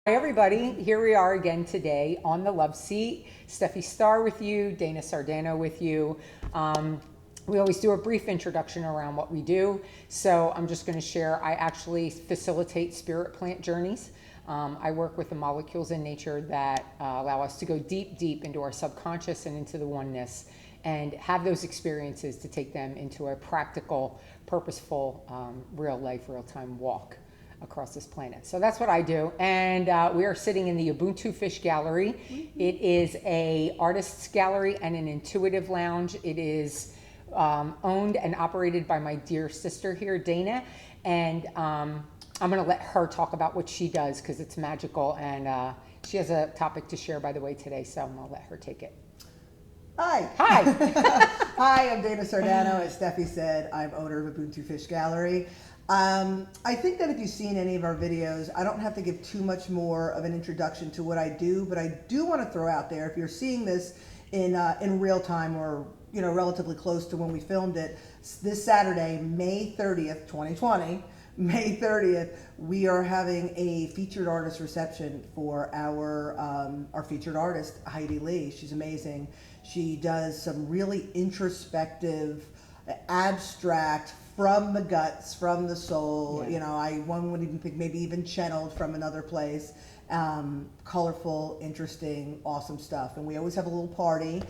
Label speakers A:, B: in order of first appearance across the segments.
A: Hi everybody, here we are again today on the Love Seat. Steffi Starr with you, Dana Sardano with you. We always do a brief introduction around what we do. So I'm just going to share, I actually facilitate spirit plant journeys. I work with the molecules in nature that allow us to go deep, deep into our subconscious and into the oneness and have those experiences to take them into a practical, purposeful, real life, real time walk across this planet. So that's what I do. And we are sitting in the Ubuntu Fish Gallery. It is a artist's gallery and an intuitive lounge. It is owned and operated by my dear sister here, Dana. And I'm going to let her talk about what she does because it's magical. And she has a topic to share, by the way, today. So I'm going to let her take it.
B: Hi.
A: Hi.
B: Hi, I'm Dana Sardano. As Steffi said, I'm owner of Ubuntu Fish Gallery. I think that if you've seen any of our videos, I don't have to give too much more of an introduction to what I do, but I do want to throw out there, if you're seeing this in real time or relatively close to when we filmed it, this Saturday, May 30th, 2020, May 30th, we are having a featured artist reception for our featured artist, Heidi Lee. She's amazing. She does some really introspective, abstract, from the guts, from the soul, one would even think maybe even channeled from another place, colorful, interesting, awesome stuff. And we always have a little party.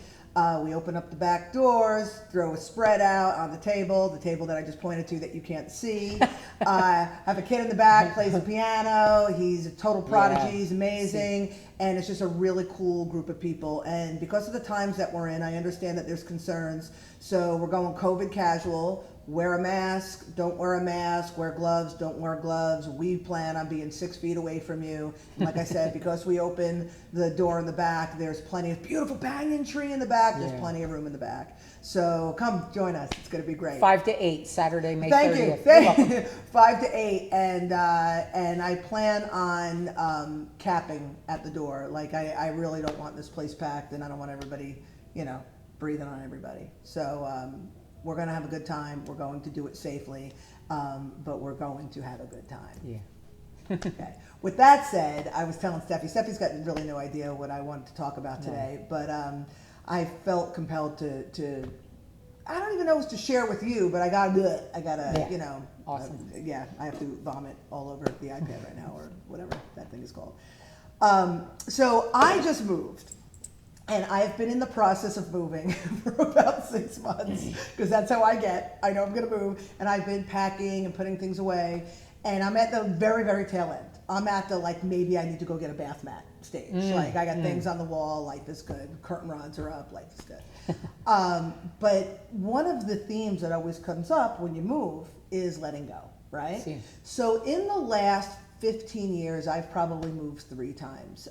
B: We open up the back doors, throw a spread out on the table that I just pointed to that you can't see. Have a kid in the back, plays the piano. He's a total prodigy, he's amazing. And it's just a really cool group of people. And because of the times that we're in, I understand that there's concerns. So we're going COVID casual. Wear a mask, don't wear a mask, wear gloves, don't wear gloves. We plan on being 6 feet away from you. And like I said, because we open the door in the back, there's plenty of beautiful banyan tree in the back. There's plenty of room in the back. So come join us. It's going to be great.
A: 5 to 8, Saturday, May 30th.
B: Thank you. Thank you. 5 to 8. And I plan on capping at the door. Like I really don't want this place packed, and I don't want everybody, breathing on everybody. So we're going to have a good time. We're going to do it safely, but we're going to have a good time.
A: Yeah.
B: Okay. With that said, I was telling Steffi's got really no idea what I wanted to talk about today, but I felt compelled to I don't even know what to share with you, but I gotta,
A: awesome.
B: I have to vomit all over the iPad right now, or whatever that thing is called. So I just moved. And I've been in the process of moving for about 6 months because that's how I get. I know I'm going to move, and I've been packing and putting things away, and I'm at the very, very tail end. I'm at the maybe I need to go get a bath mat stage. I got things on the wall, life is good, curtain rods are up, life is good. But one of the themes that always comes up when you move is letting go, right?
A: Sí.
B: So in the last 15 years, I've probably moved 3 times.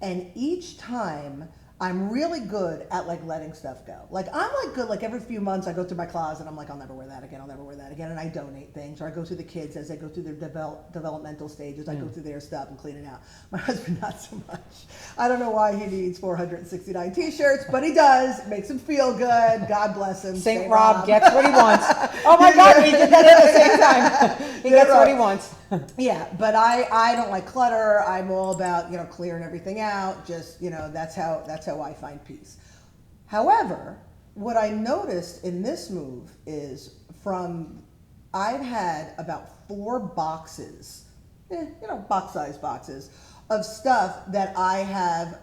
B: And each time I'm really good at letting stuff go. I'm good, every few months I go through my closet and I'm I'll never wear that again, I'll never wear that again. And I donate things, or I go through the kids as they go through their developmental stages. I go through their stuff and clean it out. My husband, not so much. I don't know why he needs 469 t-shirts, but he does. It makes him feel good. God bless him.
A: St. Rob gets what he wants. Oh my God, we did that at the same time. He gets what he wants.
B: Yeah, but I don't like clutter. I'm all about clearing everything out. Just that's how I find peace. However, what I noticed in this move is I've had about 4 boxes, box-sized boxes of stuff that I have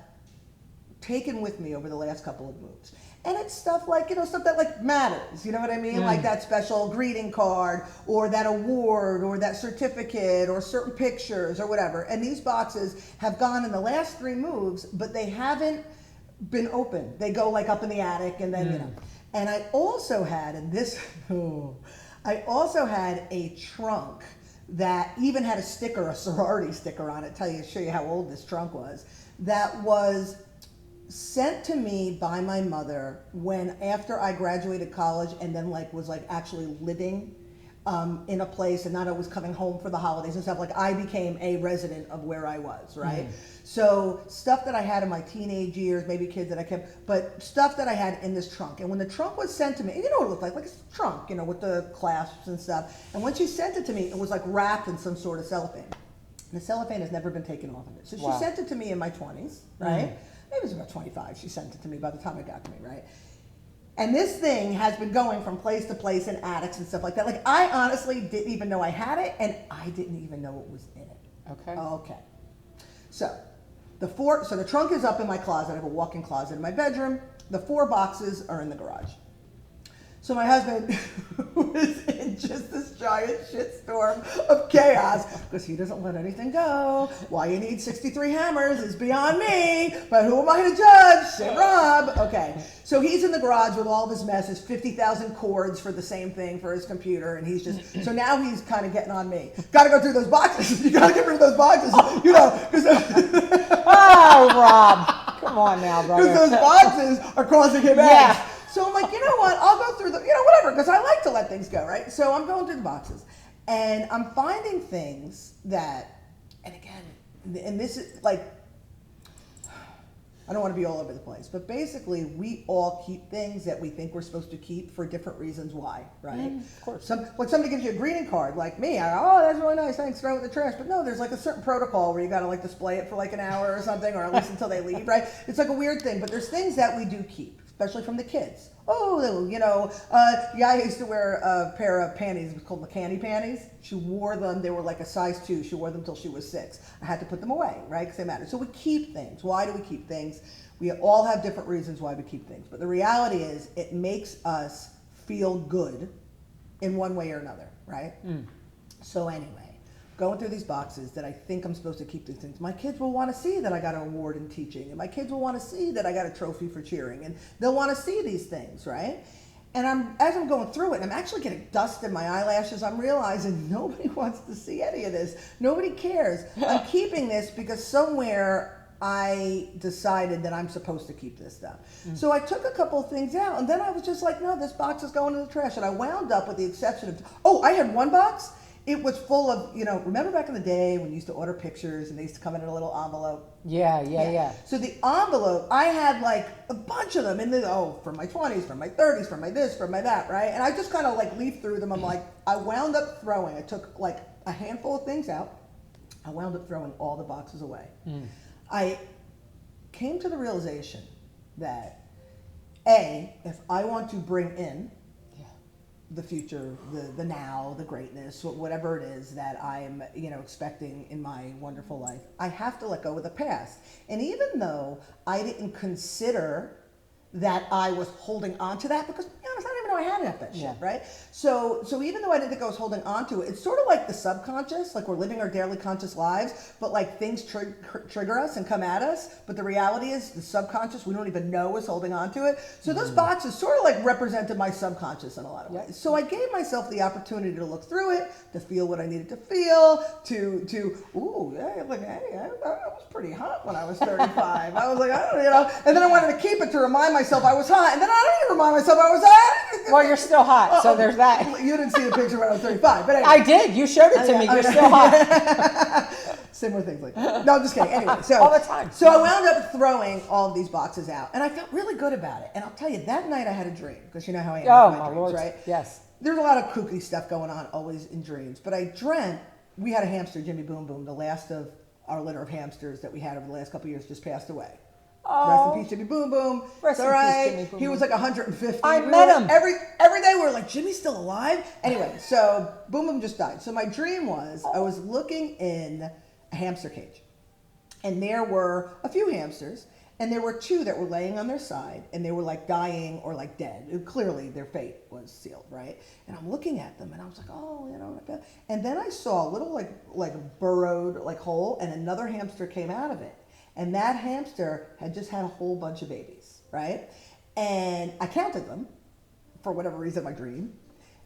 B: taken with me over the last couple of moves. And it's stuff stuff that matters, you know what I mean? Like that special greeting card, or that award, or that certificate, or certain pictures, or whatever. And these boxes have gone in the last 3 moves, but they haven't been open. They go up in the attic, and then, And I also had, I also had a trunk that even had a sticker, a sorority sticker on it, show you how old this trunk was, that was sent to me by my mother after I graduated college, and then was actually living in a place and not always coming home for the holidays and stuff. I became a resident of where I was, right? So stuff that I had in my teenage years, maybe kids that I kept, but stuff that I had in this trunk. And when the trunk was sent to me, and you know what it looked like a trunk, with the clasps and stuff. And when she sent it to me, it was wrapped in some sort of cellophane. The cellophane has never been taken off of it. So she
A: Wow.
B: sent it to me in my 20s, right? Maybe it was about 25. She sent it to me by the time it got to me, right? And this thing has been going from place to place in attics and stuff like that. Like, I honestly didn't even know I had it, and I didn't even know what was in it.
A: Okay.
B: Okay. So the trunk is up in my closet. I have a walk-in closet in my bedroom. The 4 boxes are in the garage. So my husband was in just this giant shitstorm of chaos because he doesn't let anything go. Why you need 63 hammers is beyond me, but who am I to judge? Say Rob. Okay, so he's in the garage with all of his messes, 50,000 cords for the same thing for his computer, and he's just, so now he's kind of getting on me. Got to go through those boxes. You got to get rid of those boxes, you know, because
A: Oh, Rob. Come on now, brother.
B: those boxes are causing him
A: Yeah.
B: angst. So I'm like, you know what? I'll go through the, whatever, because I like to let things go, right? So I'm going through the boxes, and I'm finding things that, and again, and this is like, I don't want to be all over the place, but basically, we all keep things that we think we're supposed to keep for different reasons why, right?
A: Of course.
B: Like somebody gives you a greeting card, like me, I go, oh, that's really nice, thanks, throw it in the trash. But no, there's like a certain protocol where you got to like display it for like an hour or something, or at least until they leave, right? It's like a weird thing, but there's things that we do keep, especially from the kids. Oh, yeah, I used to wear a pair of panties, it was called McCanny panties. She wore them, they were like a size 2. She wore them till she was 6. I had to put them away, right, because they mattered. So we keep things. Why do we keep things? We all have different reasons why we keep things. But the reality is, it makes us feel good in one way or another, right? So anyway, going through these boxes that I think I'm supposed to keep these things. My kids will want to see that I got an award in teaching, and my kids will want to see that I got a trophy for cheering, and they'll want to see these things, right? And as I'm going through it, and I'm actually getting dust in my eyelashes, I'm realizing nobody wants to see any of this. Nobody cares. I'm keeping this because somewhere I decided that I'm supposed to keep this stuff. So I took a couple of things out, and then I was just like, no, this box is going in the trash. And I wound up with the exception of, I had one box. It was full of, remember back in the day when you used to order pictures and they used to come in a little envelope?
A: Yeah.
B: So the envelope, I had like a bunch of them in from my 20s, from my 30s, from my this, from my that, right? And I just kind of like leafed through them. I'm like, I wound up throwing, I took like a handful of things out. I wound up throwing all the boxes away. I came to the realization that if I want to bring in the future, the now, the greatness, whatever it is that I'm, expecting in my wonderful life, I have to let go of the past. And even though I didn't consider that I was holding on to that, because to be honest, I didn't even know I had that shit, right? So even though I didn't think I was holding on to it, it's sort of like the subconscious, like we're living our daily conscious lives, but like things trigger us and come at us. But the reality is the subconscious, we don't even know is holding on to it. So those boxes sort of like represented my subconscious in a lot of ways. So I gave myself the opportunity to look through it, to feel what I needed to feel, I was pretty hot when I was 35. I was like, and then I wanted to keep it to remind myself I was hot, and then I don't need to remind myself I was hot.
A: Well, you're still hot, so there's that.
B: You didn't see the picture when I was 35, but anyway.
A: I did. You showed it to me. You're still hot.
B: Similar things like that. No, I'm just kidding. Anyway, so
A: all the time.
B: So I wound up throwing all of these boxes out, and I felt really good about it. And I'll tell you, that night I had a dream, because you know how I am with my dreams,
A: Lord.
B: right?
A: Yes.
B: There's a lot of kooky stuff going on always in dreams, but I dreamt we had a hamster, Jimmy Boom Boom, the last of our litter of hamsters that we had over the last couple of years, just passed away. Rest in peace, Jimmy Boom Boom.
A: Rest
B: it's all
A: in
B: right.
A: peace, Jimmy Boom
B: He was
A: Boom.
B: like 150.
A: I met him.
B: Every day we were like, Jimmy's still alive? Anyway, so Boom Boom just died. So my dream was I was looking in a hamster cage. And there were a few hamsters. And there were 2 that were laying on their side. And they were like dying or like dead. And clearly their fate was sealed, right? And I'm looking at them and I was like, And then I saw a little like burrowed like hole. And another hamster came out of it. And that hamster had just had a whole bunch of babies, right? And I counted them, for whatever reason, my dream.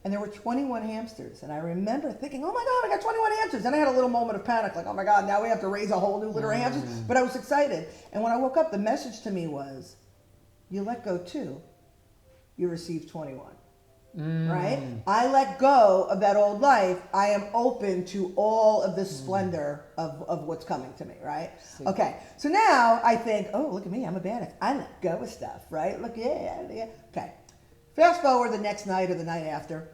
B: And there were 21 hamsters. And I remember thinking, oh my God, I got 21 hamsters. And I had a little moment of panic, like, oh my God, now we have to raise a whole new litter of hamsters. But I was excited. And when I woke up, the message to me was, you let go 2, you receive 21. Right? I let go of that old life. I am open to all of the splendor of what's coming to me, right? Okay, so now I think, oh, look at me, I'm a badass. I let go of stuff, right? Look, yeah. Okay. Fast forward the next night or the night after,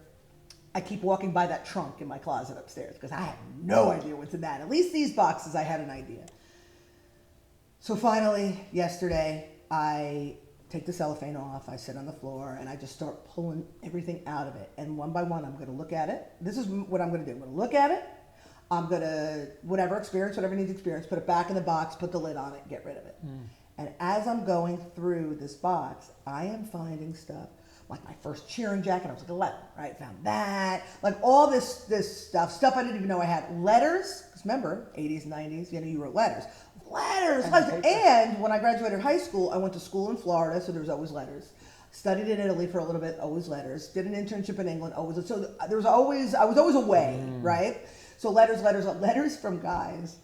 B: I keep walking by that trunk in my closet upstairs because I have no idea what's in that. At least these boxes, I had an idea. So finally, yesterday, I take the cellophane off, I sit on the floor, and I just start pulling everything out of it. And one by one, I'm going to look at it. This is what I'm going to do. I'm going to look at it. I'm going to, whatever needs experience, put it back in the box, put the lid on it, get rid of it. And as I'm going through this box, I am finding stuff. Like my first cheering jacket, I was like 11, right? Found that. Like all this stuff I didn't even know I had. Letters, because remember, 80s, 90s, you wrote letters. Letters. And when I graduated high school, I went to school in Florida, so there was always letters. Studied in Italy for a little bit, always letters. Did an internship in England, always. So I was always away, right? So letters from guys.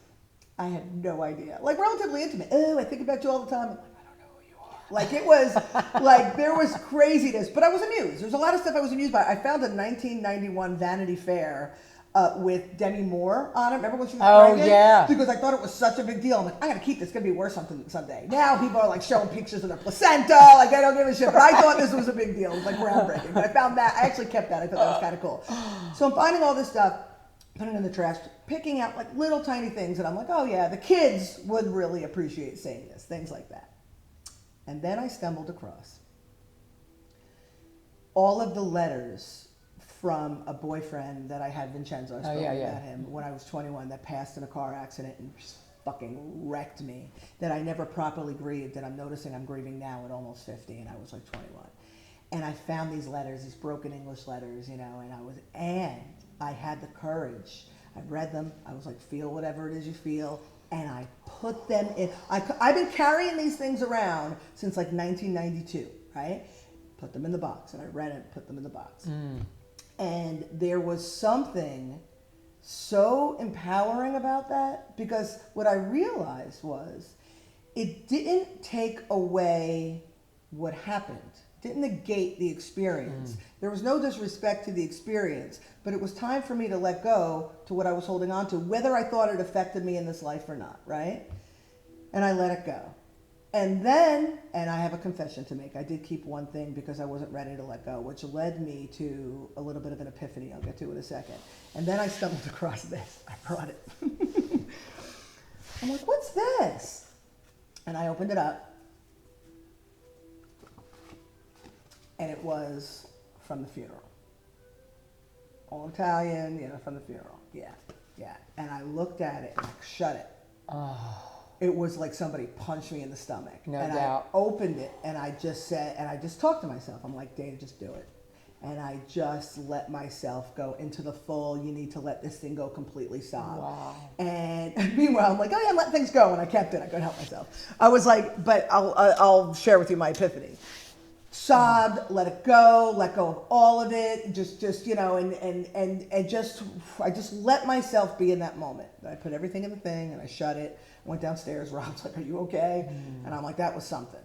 B: I had no idea. Like relatively intimate. Oh, I think about you all the time. I'm like, I don't know who you are. Like it was, like there was craziness, but I was amused. There's a lot of stuff I was amused by. I found a 1991 Vanity Fair with Demi Moore on it. Remember when she was pregnant?
A: Yeah.
B: Because I thought it was such a big deal. I'm like, I gotta keep this. It's gonna be worth something someday. Now people are like showing pictures of their placenta. Like I don't give a shit. But I thought this was a big deal. It was like groundbreaking. But I found that. I actually kept that. I thought that was kind of cool. So I'm finding all this stuff, putting it in the trash, picking out like little tiny things. And I'm like, oh yeah, the kids would really appreciate seeing this. Things like that. And then I stumbled across all of the letters from a boyfriend that I had, Vincenzo. I spoke about him when I was 21, that passed in a car accident and just fucking wrecked me, that I never properly grieved, that I'm noticing I'm grieving now at almost 50, and I was like 21. And I found these letters, these broken English letters, and I had the courage. I read them. I was like, feel whatever it is you feel. And I put them in. I've been carrying these things around since like 1992, right? Put them in the box. And I read it, put them in the box. And there was something so empowering about that, because what I realized was it didn't take away what happened. Didn't negate the experience. There was no disrespect to the experience, but it was time for me to let go to what I was holding on to, whether I thought it affected me in this life or not, right? And I let it go. And then, and I have a confession to make, I did keep one thing because I wasn't ready to let go, which led me to a little bit of an epiphany I'll get to in a second. And then I stumbled across this. I brought it. I'm like, what's this? And I opened it up. And it was from the funeral. All Italian, from the funeral. Yeah. And I looked at it and I shut it. It was like somebody punched me in the stomach. No doubt. I opened it and I just said, and I just talked to myself. I'm like, Dana, just do it. And I just let myself go into the full, you need to let this thing go completely sob. Wow. And meanwhile, I'm like, oh yeah, let things go. And I kept it. I couldn't help myself. I was like, but I'll share with you my epiphany. Sobbed, let it go, let go of all of it, I just let myself be in that moment. I put everything in the thing and I shut it, went downstairs. Rob's like, are you okay? And I'm like, that was something.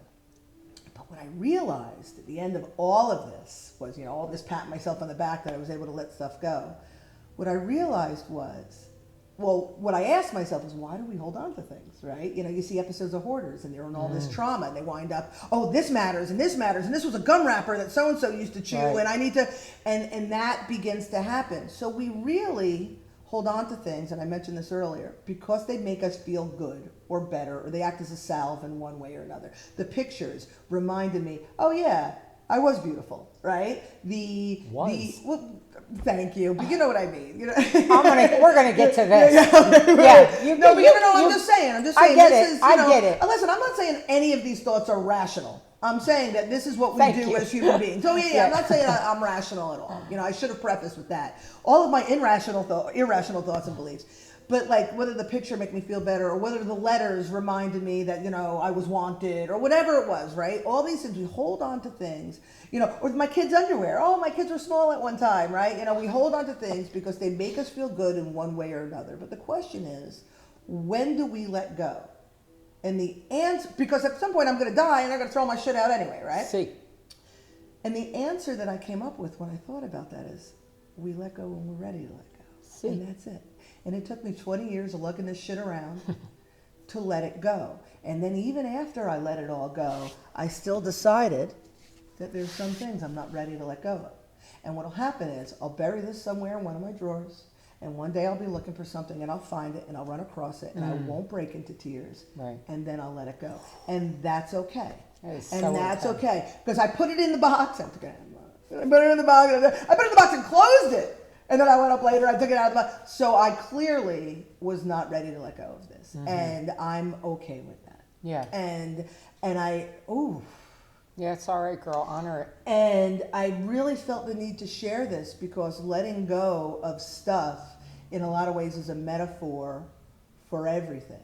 B: But what I realized at the end of all of this was, all this patting myself on the back that I was able to let stuff go. What I realized was, what I asked myself is, why do we hold on to things, right? You see episodes of hoarders and they're in all this trauma and they wind up, oh, this matters and this matters and this was a gum wrapper that so-and-so used to chew and I need to, and that begins to happen. So we really hold on to things, and I mentioned this earlier, because they make us feel good or better, or they act as a salve in one way or another. The pictures reminded me, oh yeah, I was beautiful, right? Thank you, but you know what I mean.
A: We're gonna get to this.
B: I'm just saying.
A: I get it.
B: Listen, I'm not saying any of these thoughts are rational. I'm saying that this is what we do as human beings. Oh yeah. I'm not saying I'm rational at all. I should have prefaced with that. All of my irrational thoughts and beliefs. But like whether the picture made me feel better, or whether the letters reminded me that, I was wanted, or whatever it was, right? All these things, we hold on to things, or my kids' underwear. Oh, my kids were small at one time, right? We hold on to things because they make us feel good in one way or another. But the question is, when do we let go? And the answer, because at some point I'm going to die and I'm going to throw my shit out anyway, right?
A: See.
B: And the answer that I came up with when I thought about that is, we let go when we're ready to let go. See. And that's it. And it took me 20 years of lugging this shit around to let it go. And then even after I let it all go, I still decided that there's some things I'm not ready to let go of. And what'll happen is I'll bury this somewhere in one of my drawers, and one day I'll be looking for something and I'll find it and I'll run across it and I won't break into tears.
A: Right.
B: And then I'll let it go. And that's okay.
A: That is
B: And
A: so
B: that's
A: okay.
B: okay. Because I put it in the box. I put it in the box. I put it in the box and closed it. And then I went up later, I took it out of the box. So I clearly was not ready to let go of this. And I'm okay with that.
A: Yeah.
B: And ooh.
A: Yeah, it's all right, girl. Honor it.
B: And I really felt the need to share this because letting go of stuff in a lot of ways is a metaphor for everything.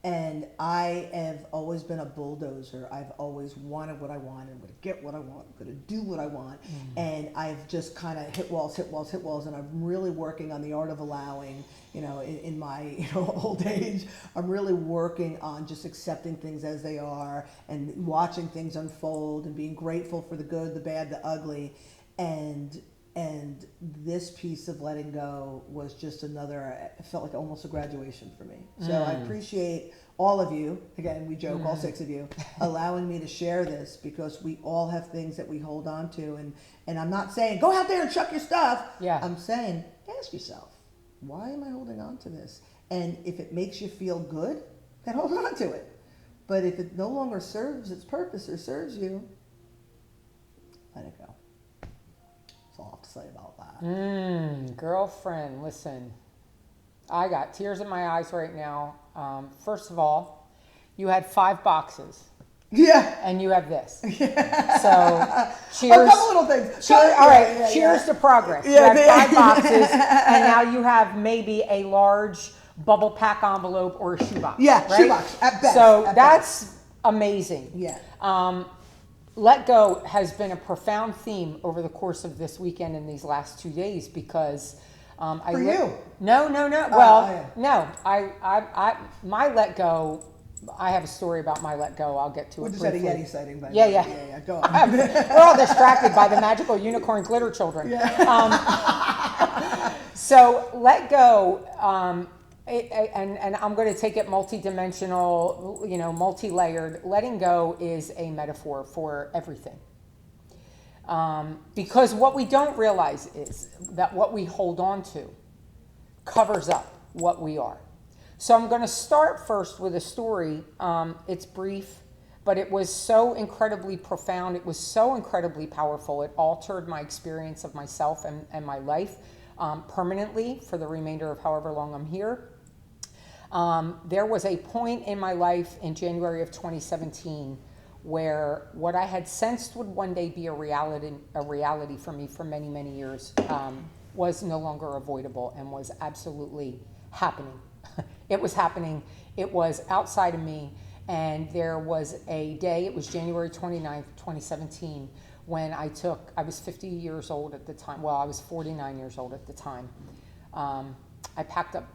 B: And I have always been a bulldozer. I've always wanted what I want. I'm going to get what I want. I'm going to do what I want. And I've just kind of hit walls. And I'm really working on the art of allowing, in my old age. I'm really working on just accepting things as they are and watching things unfold and being grateful for the good, the bad, the ugly. And this piece of letting go was just another, it felt like almost a graduation for me. So I appreciate all of you, again, we joke, all 6 of you, allowing me to share this because we all have things that we hold on to. And I'm not saying, go out there and chuck your stuff.
A: Yeah.
B: I'm saying, ask yourself, why am I holding on to this? And if it makes you feel good, then hold on to it. But if it no longer serves its purpose or serves you, let it go. That's all I have to say about that.
A: Girlfriend, listen. I got tears in my eyes right now. First of all, you had 5 boxes.
B: Yeah.
A: And you have this. Yeah. So, cheers.
B: A couple little things.
A: All right, cheers to progress. You had 5 boxes, and now you have maybe a large bubble pack envelope or a shoebox.
B: Yeah,
A: right?
B: shoebox, at best.
A: So,
B: at
A: that's
B: best.
A: amazing.
B: Yeah.
A: Let go has been a profound theme over the course of this weekend and these last 2 days because
B: For you?
A: No. Well, no. My let go. I have a story about my let go. I'll get to
B: We
A: it
B: just
A: briefly.
B: had a Yeti sighting. By
A: Yeah.
B: Go on.
A: We're all distracted by the magical unicorn glitter children.
B: Yeah.
A: So let go. And I'm going to take it multi-dimensional, multi-layered. Letting go is a metaphor for everything. Because what we don't realize is that what we hold on to covers up what we are. So I'm going to start first with a story. It's brief, but it was so incredibly profound. It was so incredibly powerful. It altered my experience of myself and my life permanently for the remainder of however long I'm here. There was a point in my life in January of 2017 where what I had sensed would one day be a reality for me for many, many years was no longer avoidable and was absolutely happening. It was happening. It was outside of me. And there was a day, it was January 29th, 2017, when I was 50 years old at the time. Well, I was 49 years old at the time. I packed up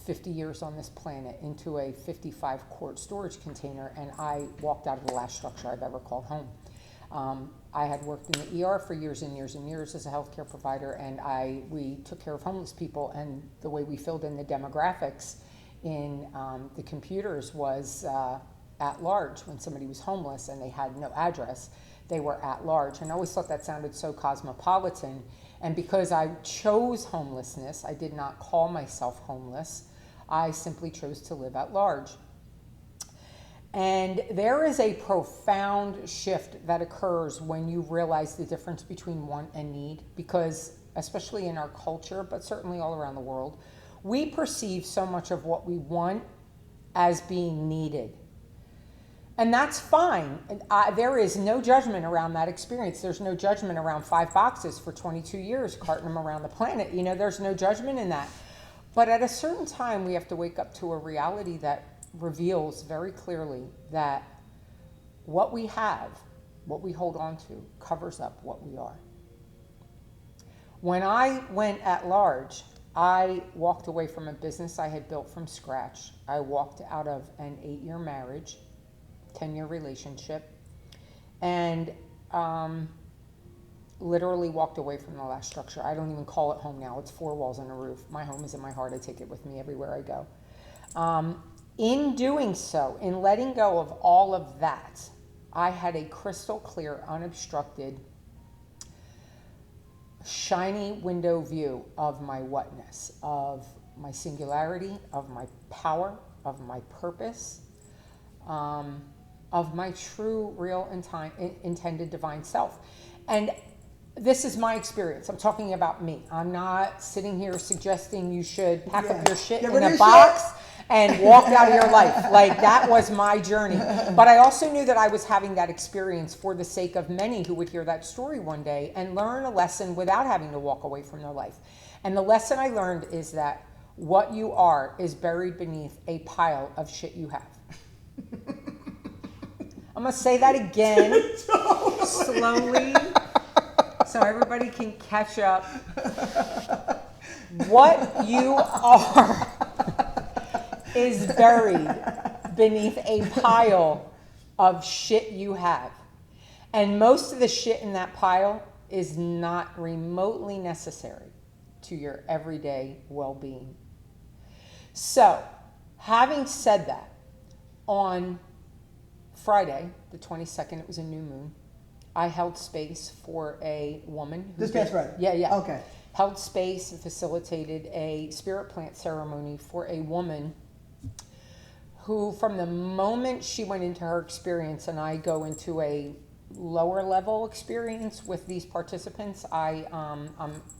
A: 50 years on this planet into a 55-quart storage container, and I walked out of the last structure I've ever called home. I had worked in the ER for years and years and years as a healthcare provider, and we took care of homeless people, and the way we filled in the demographics in the computers was at large. When somebody was homeless and they had no address, they were at large. And I always thought that sounded so cosmopolitan. And because I chose homelessness, I did not call myself homeless. I simply chose to live at large. And there is a profound shift that occurs when you realize the difference between want and need, because especially in our culture, but certainly all around the world, we perceive so much of what we want as being needed. And that's fine. There is no judgment around that experience. There's no judgment around 5 boxes for 22 years, carting them around the planet. There's no judgment in that. But at a certain time, we have to wake up to a reality that reveals very clearly that what we have, what we hold on to, covers up what we are. When I went at large, I walked away from a business I had built from scratch. I walked out of an 8-year marriage, 10-year relationship, and literally walked away from the last structure. I don't even call it home now. It's 4 walls and a roof. My home is in my heart. I take it with me everywhere I go. In doing so, in letting go of all of that, I had a crystal clear, unobstructed shiny window view of my whatness, of my singularity, of my power, of my purpose, of my true, real, intended divine self. And this is my experience. I'm talking about me. I'm not sitting here suggesting you should pack up your shit in a box and walk out of your life. Like, that was my journey. But I also knew that I was having that experience for the sake of many who would hear that story one day and learn a lesson without having to walk away from their life. And the lesson I learned is that what you are is buried beneath a pile of shit you have. I'm going to say that again slowly so everybody can catch up. What you are is buried beneath a pile of shit you have. And most of the shit in that pile is not remotely necessary to your everyday well-being. So, having said that, on Friday, the 22nd, it was a new moon, I held space for a woman.
B: This past Friday?
A: Yeah.
B: Okay.
A: Held space and facilitated a spirit plant ceremony for a woman who, from the moment she went into her experience, and I go into a lower level experience with these participants, I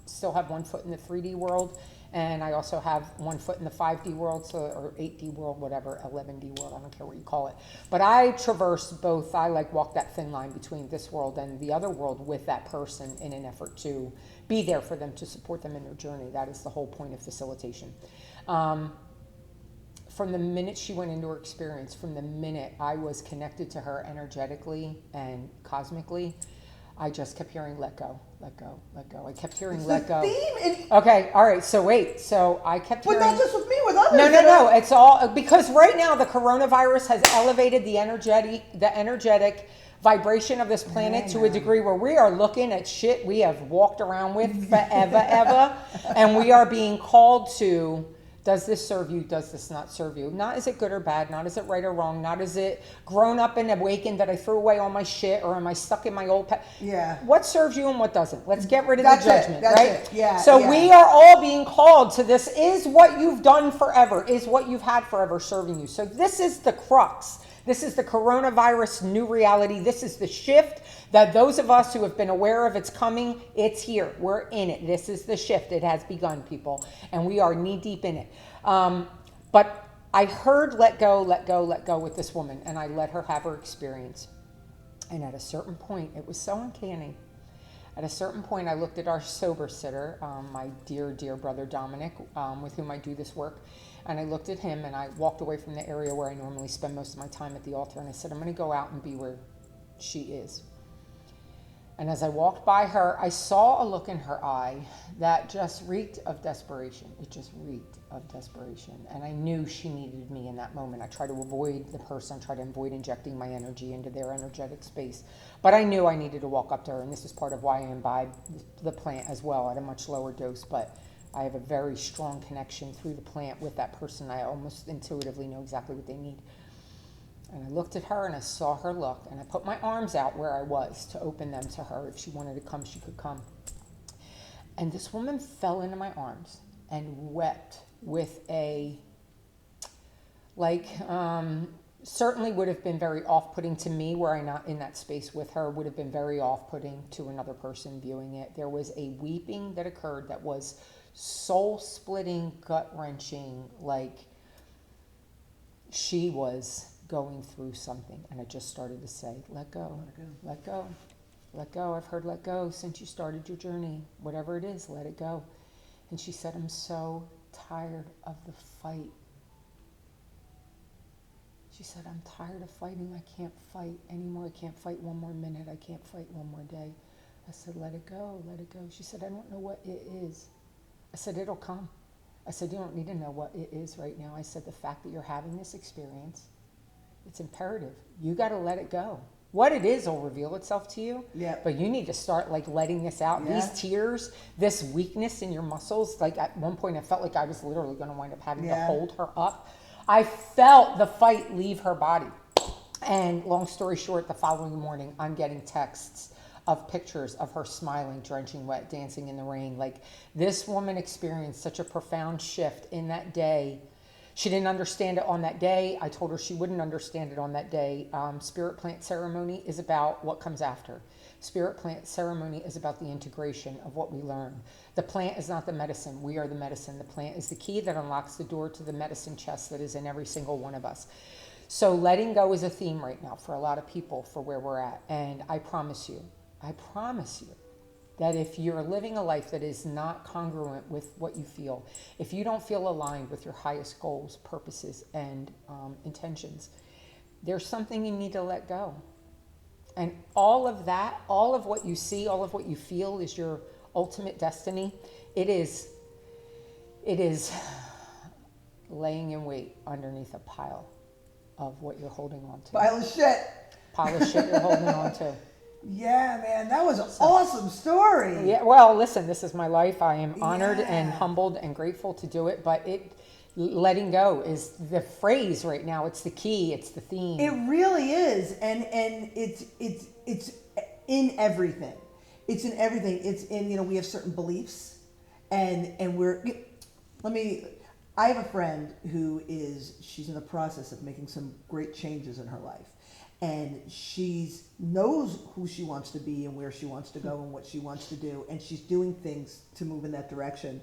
A: still have 1 foot in the 3D world, and I also have 1 foot in the 5D world, or 8D world, whatever, 11D world, I don't care what you call it. But I traverse both. I walk that thin line between this world and the other world with that person in an effort to be there for them, to support them in their journey. That is the whole point of facilitation. From the minute she went into her experience, from the minute I was connected to her energetically and cosmically, I just kept hearing, let go, let go, let go. I kept hearing, let go. Okay, all right, so wait. So I kept hearing...
B: But not just with me, with others.
A: No. It's all... Because right now the coronavirus has elevated the energetic vibration of this planet to a degree where we are looking at shit we have walked around with forever, ever. And we are being called to... Does this serve you? Does this not serve you? Not is it good or bad? Not is it right or wrong? Not is it grown up and awakened that I threw away all my shit, or am I stuck in my old past?
B: Yeah.
A: What serves you and what doesn't? Let's get rid of the judgment,
B: That's
A: right?
B: it. Yeah.
A: So we are all being called to this. Is what you've done forever, is what you've had forever serving you. So this is the crux. This is the coronavirus new reality. This is the shift that those of us who have been aware of it's coming, it's here. We're in it. This is the shift. It has begun, people. And we are knee deep in it. But I heard let go, let go, let go with this woman. And I let her have her experience. And at a certain point, it was so uncanny. At a certain point, I looked at our sober sitter, my dear, dear brother Dominic, with whom I do this work. And I looked at him and I walked away from the area where I normally spend most of my time at the altar. And I said, I'm going to go out and be where she is. And as I walked by her, I saw a look in her eye that just reeked of desperation. It just reeked of desperation. And I knew she needed me in that moment. I tried to avoid the person, tried to avoid injecting my energy into their energetic space. But I knew I needed to walk up to her. And this is part of why I imbibe the plant as well at a much lower dose. But I have a very strong connection through the plant with that person. I almost intuitively know exactly what they need. And I looked at her and I saw her look, and I put my arms out where I was to open them to her. If she wanted to come, she could come. And this woman fell into my arms and wept with a, certainly would have been very off-putting to me were I not in that space with her, would have been very off-putting to another person viewing it. There was a weeping that occurred that was soul-splitting, gut-wrenching, like she was going through something. And I just started to say, let go, let go, let go. I've heard let go since you started your journey. Whatever it is, let it go. And she said, I'm so tired of the fight. She said, I'm tired of fighting. I can't fight anymore. I can't fight one more minute. I can't fight one more day. I said, let it go, let it go. She said, I don't know what it is. I said, it'll come. I said, you don't need to know what it is right now. I said, the fact that you're having this experience, it's imperative. You got to let it go. What it is will reveal itself to you.
B: Yeah.
A: But you need to start letting this out.
B: Yeah.
A: These tears, this weakness in your muscles. Like at one point I felt like I was literally going to wind up having to hold her up. I felt the fight leave her body. And long story short, the following morning I'm getting texts of pictures of her smiling, drenching wet, dancing in the rain. Like, this woman experienced such a profound shift in that day. She didn't understand it on that day. I told her she wouldn't understand it on that day. Spirit plant ceremony is about what comes after. Spirit plant ceremony is about the integration of what we learn. The plant is not the medicine. We are the medicine. The plant is the key that unlocks the door to the medicine chest that is in every single one of us. So letting go is a theme right now for a lot of people for where we're at. And I promise you that if you're living a life that is not congruent with what you feel, if you don't feel aligned with your highest goals, purposes, and intentions, there's something you need to let go. And all of that, all of what you see, all of what you feel is your ultimate destiny. It is laying in wait underneath a pile of what you're holding on to.
B: Pile of shit.
A: Pile of shit you're holding on to.
B: Yeah, man, that was an awesome story.
A: Yeah, well, listen, this is my life. I am honored and humbled and grateful to do it, but letting go is the phrase right now. It's the key. It's the theme.
B: It really is, and it's in everything. It's in everything. It's in, we have certain beliefs, and I have a friend she's in the process of making some great changes in her life, and she knows who she wants to be and where she wants to go and what she wants to do, and she's doing things to move in that direction,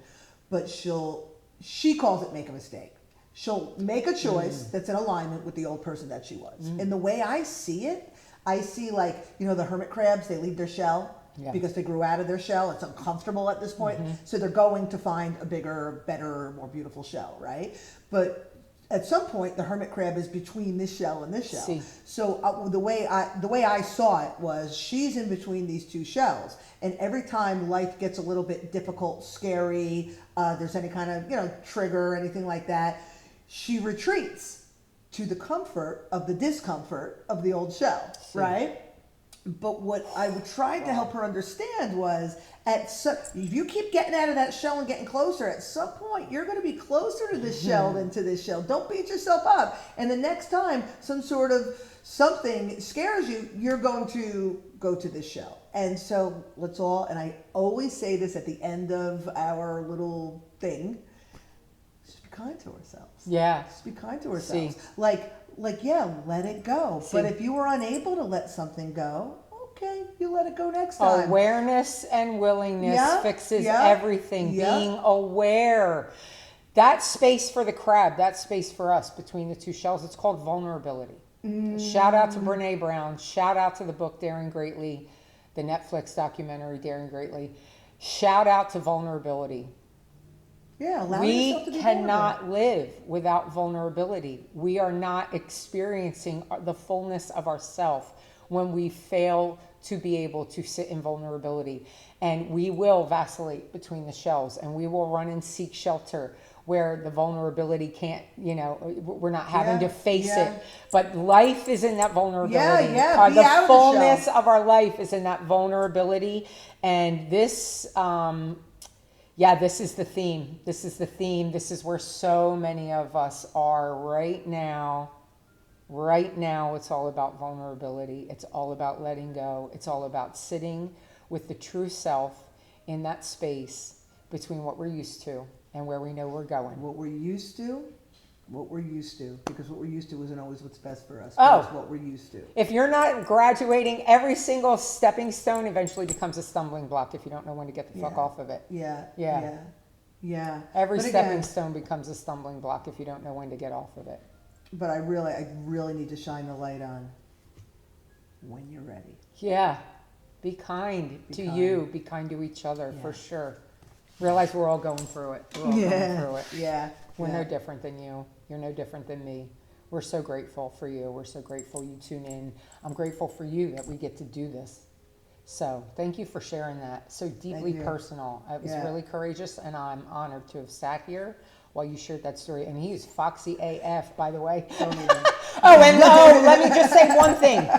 B: but she calls it make a mistake. She'll make a choice that's in alignment with the old person that she was. And the way I see it, I see the hermit crabs, they leave their shell because they grew out of their shell. It's uncomfortable at this point. So they're going to find a bigger, better, more beautiful shell, right? But at some point, the hermit crab is between this shell and this shell.
A: See.
B: So the way I saw it was she's in between these two shells, and every time life gets a little bit difficult, scary, there's any kind of trigger or anything like that, she retreats to the comfort of the discomfort of the old shell, right? But what I tried to help her understand was, if you keep getting out of that shell and getting closer, at some point you're going to be closer to this shell than to this shell. Don't beat yourself up. And the next time something scares you, you're going to go to this shell. And so and I always say this at the end of our little thing, just be kind to ourselves.
A: Yeah.
B: Just be kind to ourselves. Let it go. But if you were unable to let something go, okay, you let it go next time.
A: Awareness and willingness fixes everything. Being aware. That space for the crab, that space for us between the two shells, it's called vulnerability. Shout out to Brene Brown. Shout out to the book Daring Greatly, the Netflix documentary Daring Greatly. Shout out to vulnerability.
B: Yeah, allow
A: we
B: yourself to be
A: cannot
B: vulnerable.
A: live without vulnerability. We are not experiencing the fullness of ourself when we fail to be able to sit in vulnerability. And we will vacillate between the shells, and we will run and seek shelter where the vulnerability can't, we're not having to face it. But life is in that vulnerability. The fullness of our life is in that vulnerability. And this, this is the theme. This is the theme. This is where so many of us are right now. Right now, it's all about vulnerability. It's all about letting go. It's all about sitting with the true self in that space between what we're used to and where we know we're going.
B: What we're used to, because what we're used to isn't always what's best for us.
A: It's
B: what we're used to.
A: If you're not graduating, every single stepping stone eventually becomes a stumbling block if you don't know when to get the fuck off of it.
B: Yeah.
A: Every stepping stone becomes a stumbling block if you don't know when to get off of it.
B: But I really need to shine the light on when you're ready.
A: Yeah. Be kind to you. Be kind to each other, for sure. Realize we're all going through it. We're all going through it.
B: Yeah.
A: We're no different than you. You're no different than me. We're so grateful for you. We're so grateful you tune in. I'm grateful for you that we get to do this. So thank you for sharing that. So deeply personal. It was really courageous, and I'm honored to have sat here while you shared that story. And he is foxy AF, by the way.
B: Don't even.
A: Let me just say one thing.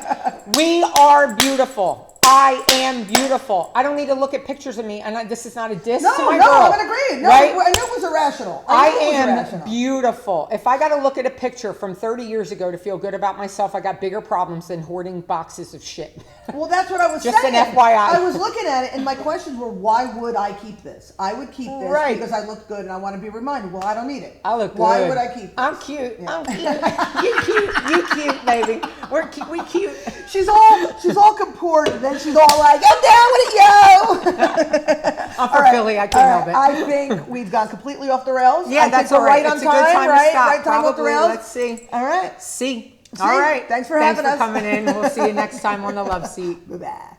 A: We are beautiful. I am beautiful. I don't need to look at pictures of me, and this is not a diss
B: No,
A: to my
B: no,
A: girl.
B: I'm gonna agree. No,
A: right?
B: I knew it was irrational.
A: I
B: knew it was
A: am
B: irrational.
A: beautiful. If I got to look at a picture from 30 years ago to feel good about myself, I got bigger problems than hoarding boxes of shit.
B: Well, that's what I was
A: Just
B: saying.
A: an FYI.
B: I was looking at it, and my questions were, why would I keep this? I would keep this
A: Right.
B: because I look good, and I want to be reminded. Well, I don't need it.
A: I look good.
B: Why would I keep this?
A: I'm cute. I'm cute. You cute. You cute, baby. We cute.
B: She's all comported, and then she's all like, I'm down with it, yo.
A: I'm from Philly. I can't help it.
B: I think we've gone completely off the rails.
A: Yeah,
B: I
A: that's
B: think we're
A: all right.
B: right on
A: It's a good time
B: right?
A: to stop.
B: Right time off the
A: Probably.
B: rails.
A: Let's see.
B: All right.
A: See. All right.
B: Thanks for having us.
A: Thanks for coming in. We'll see you next time on the Love Seat.
B: Bye-bye.